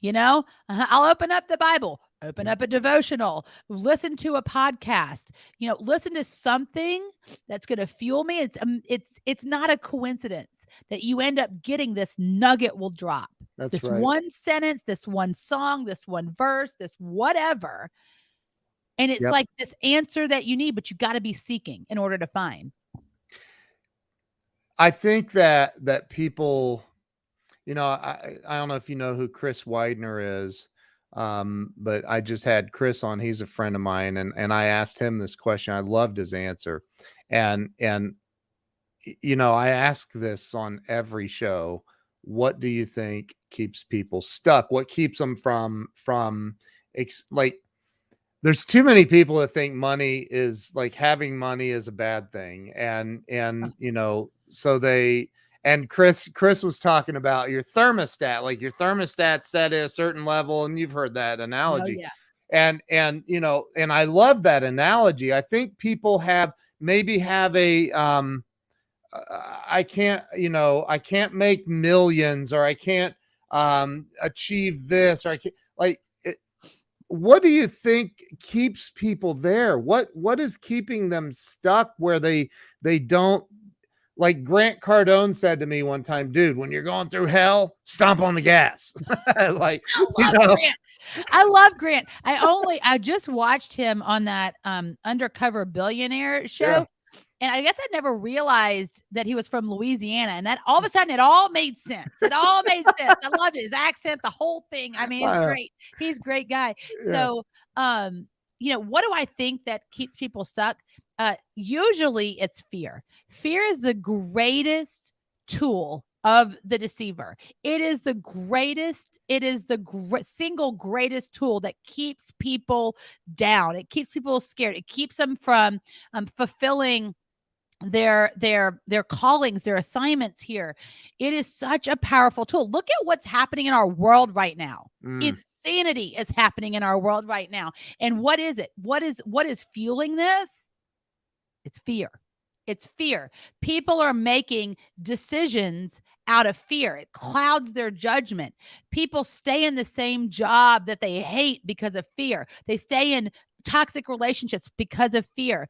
I'll open up the Bible, open up a devotional, listen to a podcast, listen to something that's going to fuel me. It's not a coincidence that you end up getting this nugget will drop. That's this right. One sentence, this one song, this one verse, this whatever. And it's like this answer that you need, but you got to be seeking in order to find. I think that people, I don't know if you know who Chris Widener is, but I just had Chris on. He's a friend of mine, and I asked him this question. I loved his answer, and I ask this on every show. What do you think keeps people stuck? What keeps them from like? There's too many people that think money is like having money is a bad thing, and so they. And Chris was talking about your thermostat, like your thermostat set at a certain level, and you've heard that analogy. Oh, yeah. And I love that analogy. I think people have a I can't make millions, or I can't achieve this, or I can't what do you think keeps people there? What is keeping them stuck where they don't? Like Grant Cardone said to me one time, dude, when you're going through hell, stomp on the gas. Like, Grant. I love Grant. I just watched him on that Undercover Billionaire show. And I guess I never realized that he was from Louisiana, and that all of a sudden it all made sense. It all made sense. I loved his accent, the whole thing. I mean, it's great. He's a great guy. Yeah. So, what do I think that keeps people stuck? Usually it's fear. Fear is the greatest tool of the deceiver. It is the greatest, single greatest tool that keeps people down. It keeps people scared. It keeps them from fulfilling their callings, their assignments here. It is such a powerful tool. Look at what's happening in our world right now. Insanity is happening in our world right now. And what is it? What is fueling this? It's fear. It's fear. People are making decisions out of fear. It clouds their judgment. People stay in the same job that they hate because of fear. They stay in toxic relationships because of fear.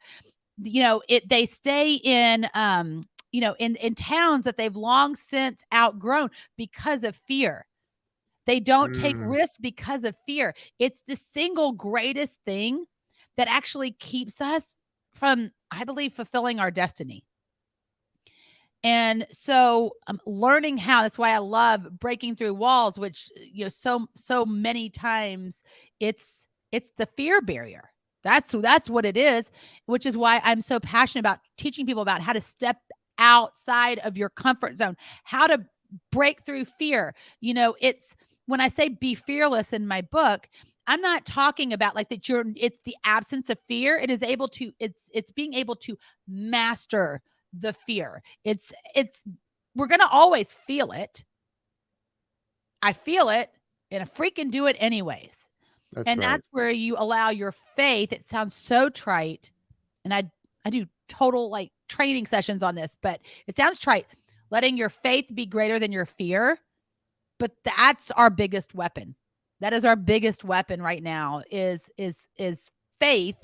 They stay in in towns that they've long since outgrown because of fear. They don't take risks because of fear. It's the single greatest thing that actually keeps us from, I believe, fulfilling our destiny. And so learning how, that's why I love breaking through walls, which, so many times it's the fear barrier. That's what it is, which is why I'm so passionate about teaching people about how to step outside of your comfort zone, how to break through fear. It's when I say be fearless in my book, I'm not talking about like that it's the absence of fear. It's being able to master the fear. We're going to always feel it. I feel it and I freaking do it anyways. That's where you allow your faith. It sounds so trite. And I do total like training sessions on this, but it sounds trite. Letting your faith be greater than your fear. But that's our biggest weapon. That is our biggest weapon right now is faith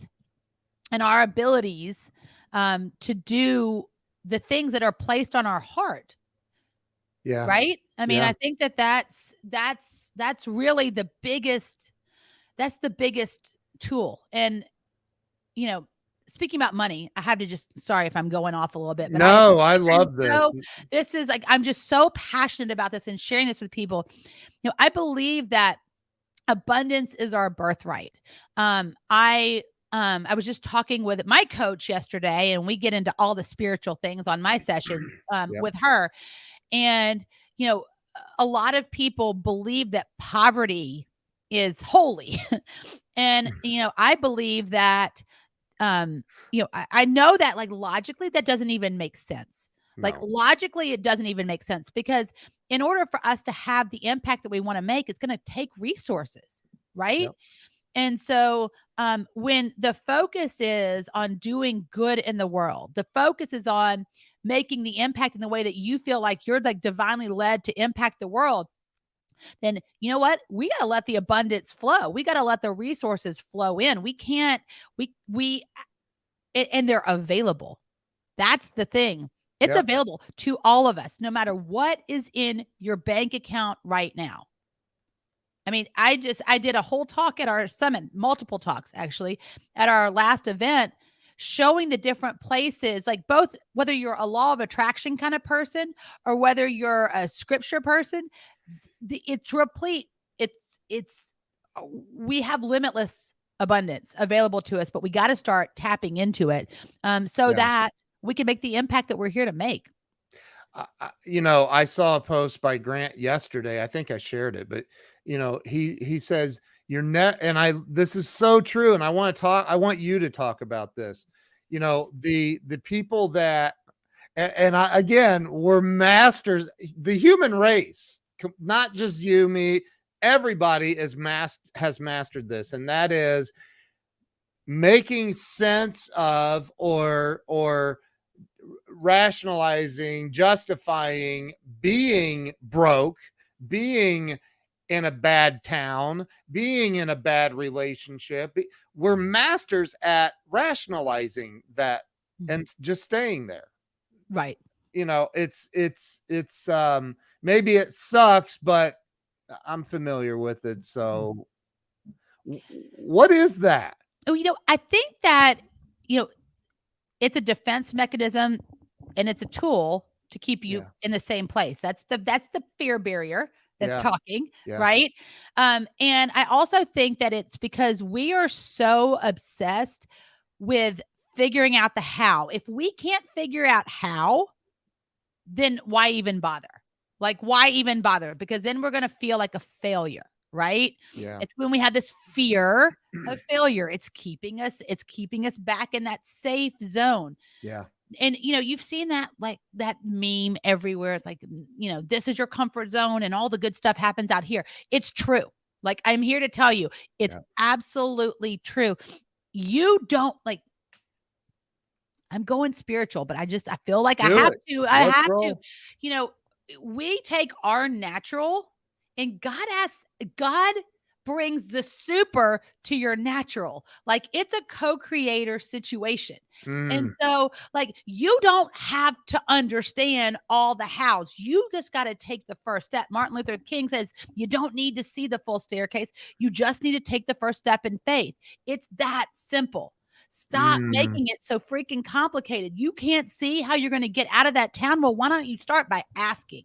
and our abilities to do the things that are placed on our heart. Yeah. Right. I mean, I think that's really the biggest. That's the biggest tool. And, speaking about money, I have to sorry if I'm going off a little bit, but no, I love this. This is like, I'm just so passionate about this and sharing this with people. I believe that abundance is our birthright. I was just talking with my coach yesterday, and we get into all the spiritual things on my sessions with her. And, a lot of people believe that poverty is holy. And, I believe that, I know that like logically that doesn't even make sense. No. Like logically, it doesn't even make sense, because in order for us to have the impact that we want to make, it's going to take resources. Right. Yep. And so when the focus is on doing good in the world, the focus is on making the impact in the way that you feel like you're like divinely led to impact the world, then you know what? We got to let the abundance flow. We got to let the resources flow in. We can't, and they're available. That's the thing. It's available to all of us, no matter what is in your bank account right now. I mean, I did a whole talk at our summit, multiple talks actually at our last event, showing the different places, like both, whether you're a law of attraction kind of person or whether you're a scripture person, it's replete. We have limitless abundance available to us, but we got to start tapping into it that we can make the impact that we're here to make. I saw a post by Grant yesterday. I think I shared it, but he says this is so true. And I want you to talk about this. The people that, again, we're masters, the human race, not just you, me, everybody has mastered this. And that is making sense of or rationalizing, justifying being broke, being in a bad town, being in a bad relationship. We're masters at rationalizing that and just staying there. Right. It's maybe it sucks, but I'm familiar with it. So what is that? Oh, I think that, it's a defense mechanism and it's a tool to keep you Yeah. in the same place. That's the fear barrier that's Yeah. talking, Yeah. right? And I also think that it's because we are so obsessed with figuring out the how. If we can't figure out how, then why even bother? Like, why even bother? Because then we're going to feel like a failure, right? Yeah. It's when we have this fear of failure. It's keeping us back in that safe zone. Yeah. And you've seen that, like that meme everywhere. It's like, this is your comfort zone and all the good stuff happens out here. It's true. Like, I'm here to tell you, it's absolutely true. You don't like, I'm going spiritual, but I feel like I have to, we take our natural and God brings the super to your natural. Like, it's a co-creator situation. And so, like, you don't have to understand all the hows. You just got to take the first step. Martin Luther King says, you don't need to see the full staircase. You just need to take the first step in faith. It's that simple. Stop making it so freaking complicated. You can't see how you're going to get out of that town. Well, why don't you start by asking?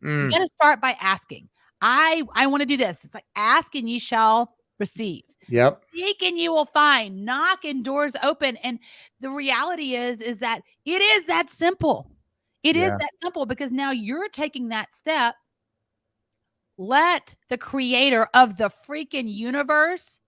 You got to start by asking. I want to do this. It's like, ask and ye shall receive. Yep. Seek and you will find. Knock and doors open. And the reality is that it is that simple. It is that simple, because now you're taking that step. Let the creator of the freaking universe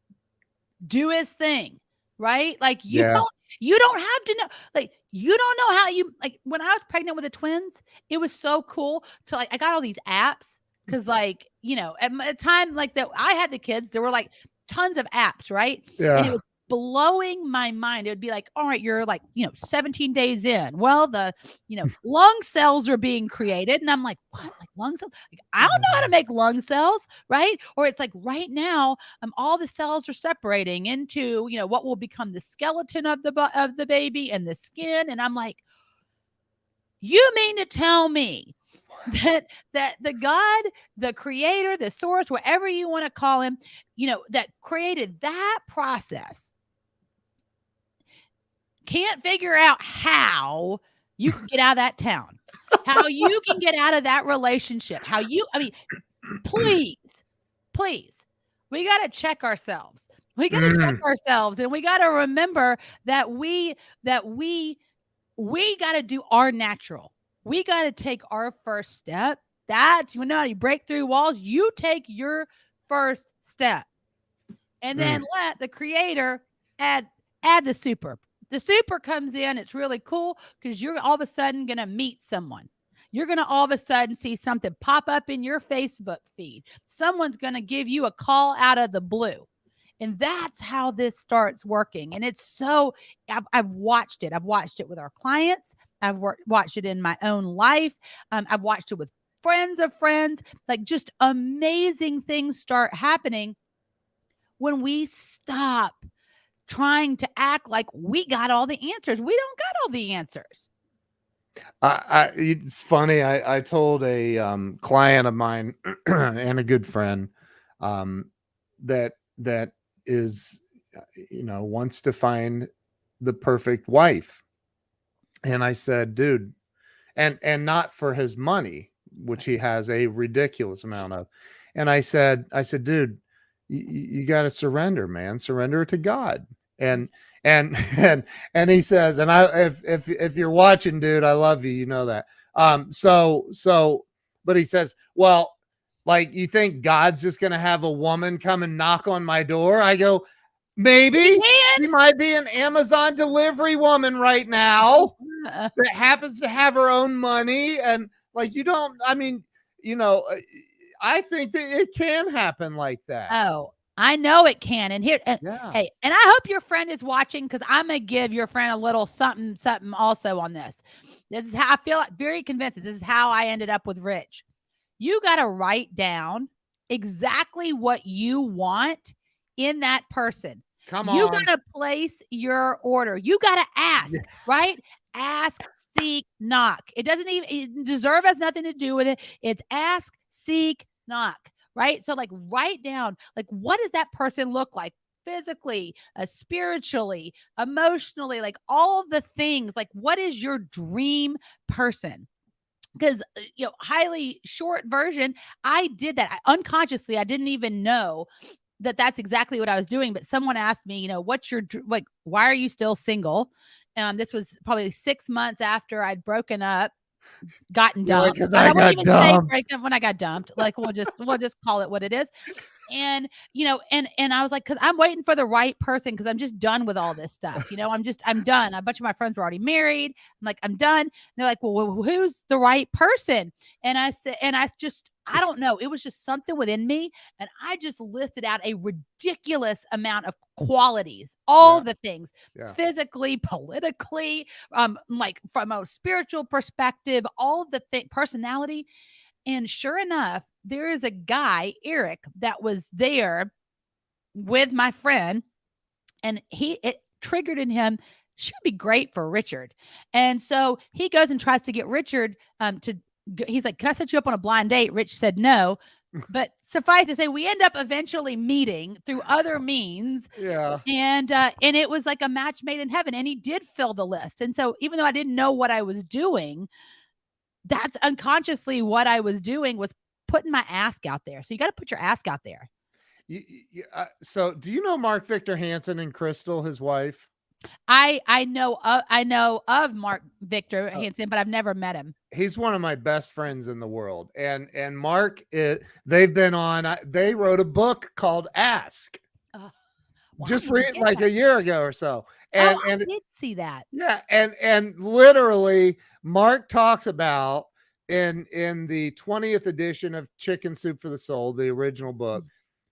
do his thing, right? Like, you don't have to know, like, you don't know how like, when I was pregnant with the twins, it was so cool to, like, I got all these apps. Cause, like, at the time, like, that I had the kids, there were like tons of apps, right? Yeah. And it was blowing my mind. It would be like, all right, you're like, 17 days in. Well, the, lung cells are being created. And I'm like, what? Like, lung cells? Like, I don't know how to make lung cells, right? Or it's like, right now, all the cells are separating into, what will become the skeleton of the baby and the skin. And I'm like, you mean to tell me that the God, the creator, the source, whatever you want to call him, that created that process, can't figure out how you can get out of that town, how you can get out of that relationship, please, we got to check ourselves. We got to check ourselves, and we got to remember that we got to do our natural. We got to take our first step. That's, how you break through walls. You take your first step, and then let the creator add the super. The super comes in. It's really cool because you're all of a sudden going to meet someone. You're going to all of a sudden see something pop up in your Facebook feed. Someone's going to give you a call out of the blue. And that's how this starts working. And it's so, I've watched it. I've watched it with our clients. I've watched it in my own life. I've watched it with friends of friends. Like, just amazing things start happening when we stop trying to act like we got all the answers. We don't got all the answers. It's funny. I told a client of mine and a good friend that is, wants to find the perfect wife. And I said, dude, and not for his money, which he has a ridiculous amount of. And I said, dude, you got to surrender, man. Surrender to God. And he says, and if you're watching, dude, I love you. You know that. But he says, well, like, you think God's just going to have a woman come and knock on my door? I go, maybe. She might be an Amazon delivery woman right now that happens to have her own money. And, like, I think that it can happen like that. Oh, I know it can. And here, hey, and I hope your friend is watching, because I'm going to give your friend a little something also on this. This is how I feel, very convinced. This is how I ended up with Rich. You got to write down exactly what you want in that person. You got to place your order. You got to ask, right? Ask, seek, knock. It doesn't even, deserve has nothing to do with it. It's ask, seek, knock, right? So, like, write down, like, what does that person look like? physically, spiritually, emotionally, like all of the things. Like, what is your dream person? Because highly short version, I did that unconsciously. I didn't even know that that's exactly what I was doing. But someone asked me, what's your like, why are you still single? This was probably 6 months after I'd broken up, gotten You're like, dumped. 'cause And I I won't got even say dumped. breaking up when I got dumped. Like, we'll just call it what it is. And and I was like, because I'm waiting for the right person, because I'm just done with all this stuff. I'm done. A bunch of my friends were already married. I'm like, I'm done. And they're like, well, who's the right person? And I said, I don't know. It was just something within me. And I just listed out a ridiculous amount of qualities, all Yeah. the things, Yeah. physically, politically, like from a spiritual perspective, all the personality. And sure enough, there is a guy, Eric, that was there with my friend, and it triggered in him, should be great for Richard. And so he goes and tries to get Richard he's like, can I set you up on a blind date? Rich said no. But suffice to say, we end up eventually meeting through other means. Yeah. And it was like a match made in heaven, and he did fill the list. And so even though I didn't know what I was doing, that's unconsciously what I was doing, was putting my ask out there. So you got to put your ask out there. So do you know Mark Victor Hansen and Crystal, his wife? I know of Mark Victor Hansen, but I've never met him. He's one of my best friends in the world. And Mark, they've been on, they wrote a book called Ask. Just read like a year ago or so. And I did see that. Yeah, and literally Mark talks about in the 20th edition of Chicken Soup for the Soul, the original book,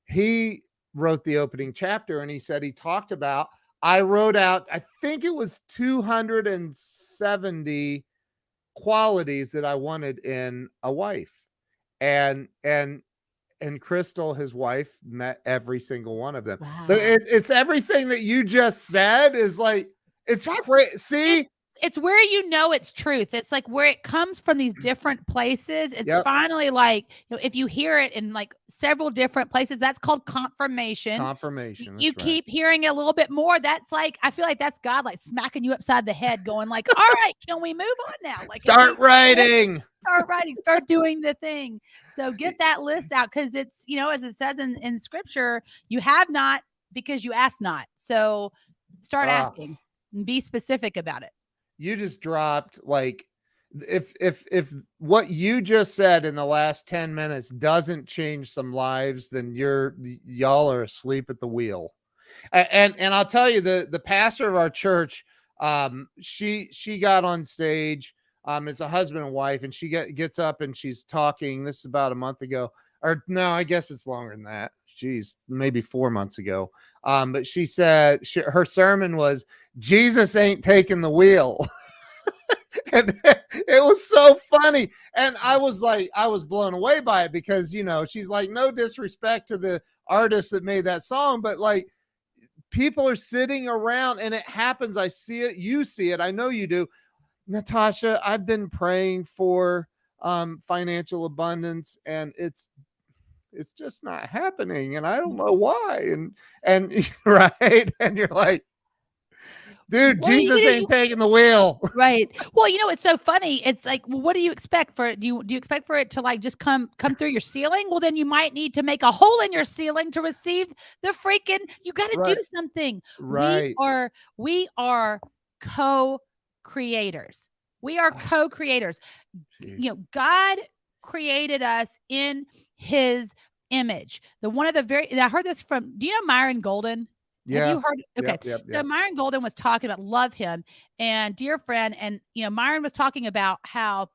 he wrote the opening chapter, and he said he talked about, I wrote out, I think it was 270 qualities that I wanted in a wife. And Crystal, his wife, met every single one of them. Wow. But it's everything that you just said is like, it's crazy. See, it's where it's truth. It's like where it comes from these different places. It's finally like, if you hear it in like several different places, that's called confirmation. Confirmation. You keep hearing it a little bit more. That's like, I feel like that's God like smacking you upside the head, going like, all right, can we move on now? Like, start writing. Start doing the thing. So get that list out, because it's, as it says in scripture, you have not because you ask not. So start asking and be specific about it. You just dropped, like, if what you just said in the last 10 minutes doesn't change some lives, then y'all are asleep at the wheel. And I'll tell you, the pastor of our church, she got on stage. It's a husband and wife, and she gets up and she's talking. This is about a month ago, or no, I guess it's longer than that. Geez, maybe 4 months ago. But she said her sermon was, Jesus ain't taking the wheel. And it was so funny. And I was blown away by it, because, she's like, no disrespect to the artist that made that song, but like, people are sitting around, and it happens. I see it. You see it. I know you do. Natasha, I've been praying for financial abundance, and it's just not happening, and I don't know why. And right. And you're like, dude, Jesus ain't taking the wheel. Right. Well, it's so funny. It's like, well, what do you expect for it? Do you expect for it to like just come through your ceiling? Well, then you might need to make a hole in your ceiling to receive the freaking, you got to do something. Right. We are co-creators. We are co-creators. God created us in his image. I heard this from, do you know Myron Golden? Yeah. Have you heard? Okay. Yep. So Myron Golden was talking about, love him, and dear friend. And, Myron was talking about how,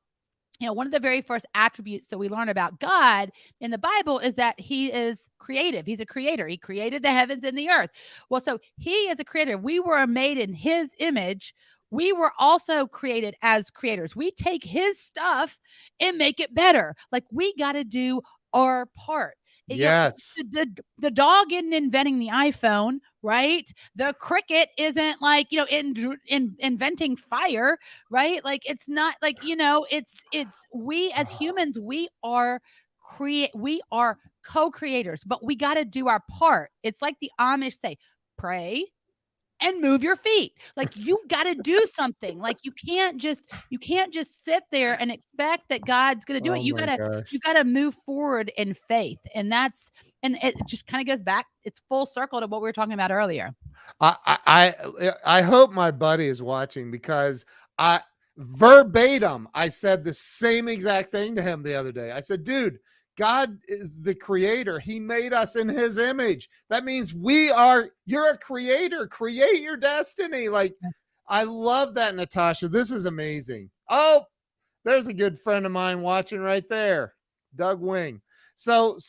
one of the very first attributes that we learn about God in the Bible is that he is creative. He's a creator. He created the heavens and the earth. Well, so he is a creator. We were made in his image. We were also created as creators. We take his stuff and make it better. Like, we got to do our part. Yes. The dog isn't inventing the iPhone, right? The cricket isn't like, inventing fire, right? Like, it's not like, it's we as humans, we are co-creators, but we got to do our part. It's like the Amish say, pray and move your feet. Like you got to do something. Like you can't just sit there and expect that God's going to do it. Oh my gosh. You got to move forward in faith. And it just kind of goes back. It's full circle to what we were talking about earlier. I hope my buddy is watching, because verbatim, I said the same exact thing to him the other day. I said, dude, God is the creator. He made us in his image. That means you're a creator. Create your destiny. Like, I love that, Natasha. This is amazing. Oh, there's a good friend of mine watching right there, Doug Wing. So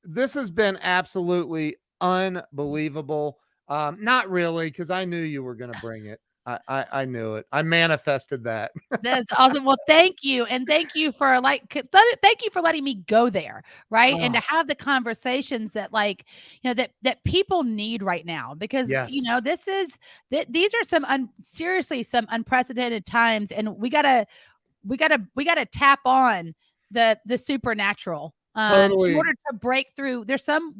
this has been absolutely unbelievable. Not really, because I knew you were going to bring it. I knew it. I manifested that. That's awesome. Well, thank you. And thank you for letting me go there. Right. And to have the conversations that that people need right now, because, yes. These are seriously some unprecedented times. And we gotta tap on the supernatural totally. In order to break through. There's some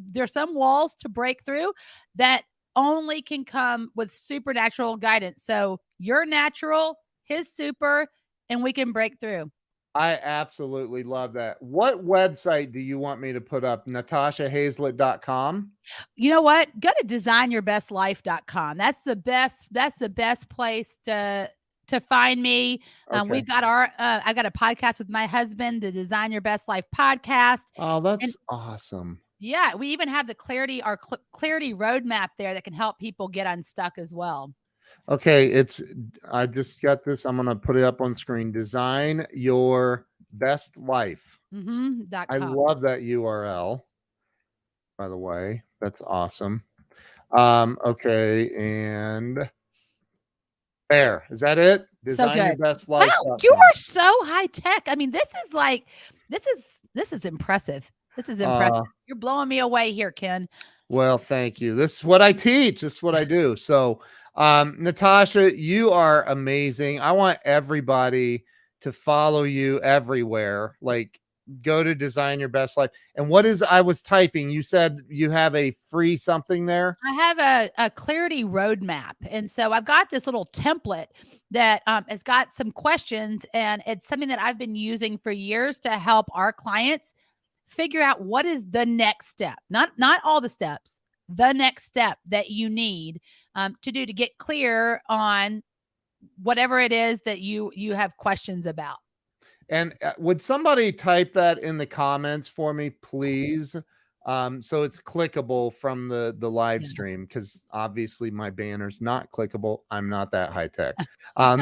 walls to break through that only can come with supernatural guidance. So you're natural, his super, and we can break through. I absolutely love that. What website do you want me to put up? NatashaHazlett.com? You know what? Go to designyourbestlife.com. That's the best place to find me. Okay. We've got I got a podcast with my husband, the Design Your Best Life podcast. Oh, that's awesome. Yeah, we even have our clarity roadmap there that can help people get unstuck as well. Okay, I just got this. I'm going to put it up on screen. Design Your Best Life. I love that URL, by the way. That's awesome. Okay, and there. Is that it? Design Your Best Life. Wow, you are so high tech. I mean, this is impressive. This is impressive. You're blowing me away here, Ken. Well, thank you. This is what I teach. This is what I do. So, Natasha, you are amazing. I want everybody to follow you everywhere. Like, go to Design Your Best Life. And I was typing, you said you have a free something there? I have a clarity roadmap. And so I've got this little template that has got some questions, and it's something that I've been using for years to help our clients figure out what is the next step, not all the steps, the next step that you need to do to get clear on whatever it is that you have questions about. And would somebody type that in the comments for me, please? So it's clickable from the live stream, because obviously my banner's not clickable. I'm not that high tech.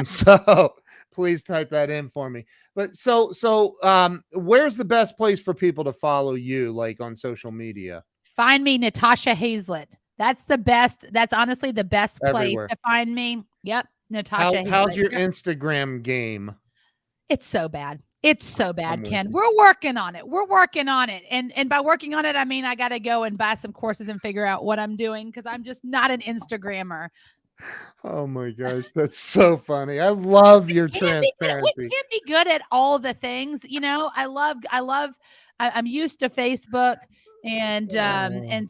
So please type that in for me. But so where's the best place for people to follow you, like on social media? Find me, Natasha Hazlett. That's the best. That's honestly the best place to find me. Yep. Natasha Hazlett. How's your Instagram game? It's so bad. It's so bad, Ken. We're working on it. And by working on it, I mean, I got to go and buy some courses and figure out what I'm doing, because I'm just not an Instagrammer. Oh my gosh. That's so funny. I love your transparency. We can't be good at all the things. I'm used to Facebook, and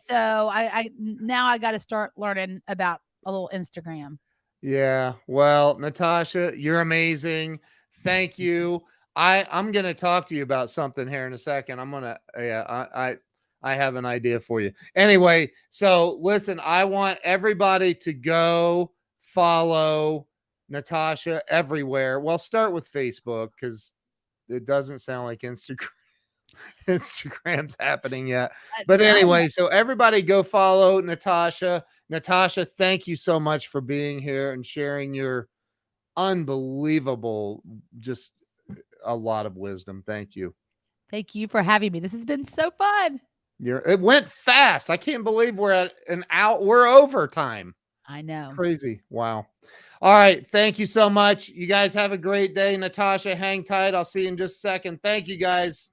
so now I got to start learning about a little Instagram. Yeah. Well, Natasha, you're amazing. Thank you. I'm going to talk to you about something here in a second. I have an idea for you. Anyway, so listen, I want everybody to go follow Natasha everywhere. Well, start with Facebook, because it doesn't sound like Instagram's happening yet. But anyway, so everybody go follow Natasha. Natasha, thank you so much for being here and sharing your unbelievable, just a lot of wisdom. Thank you. Thank you for having me. This has been so fun. It went fast. I can't believe we're at an hour. We're over time. I know. It's crazy. Wow. All right. Thank you so much. You guys have a great day. Natasha, hang tight. I'll see you in just a second. Thank you, guys.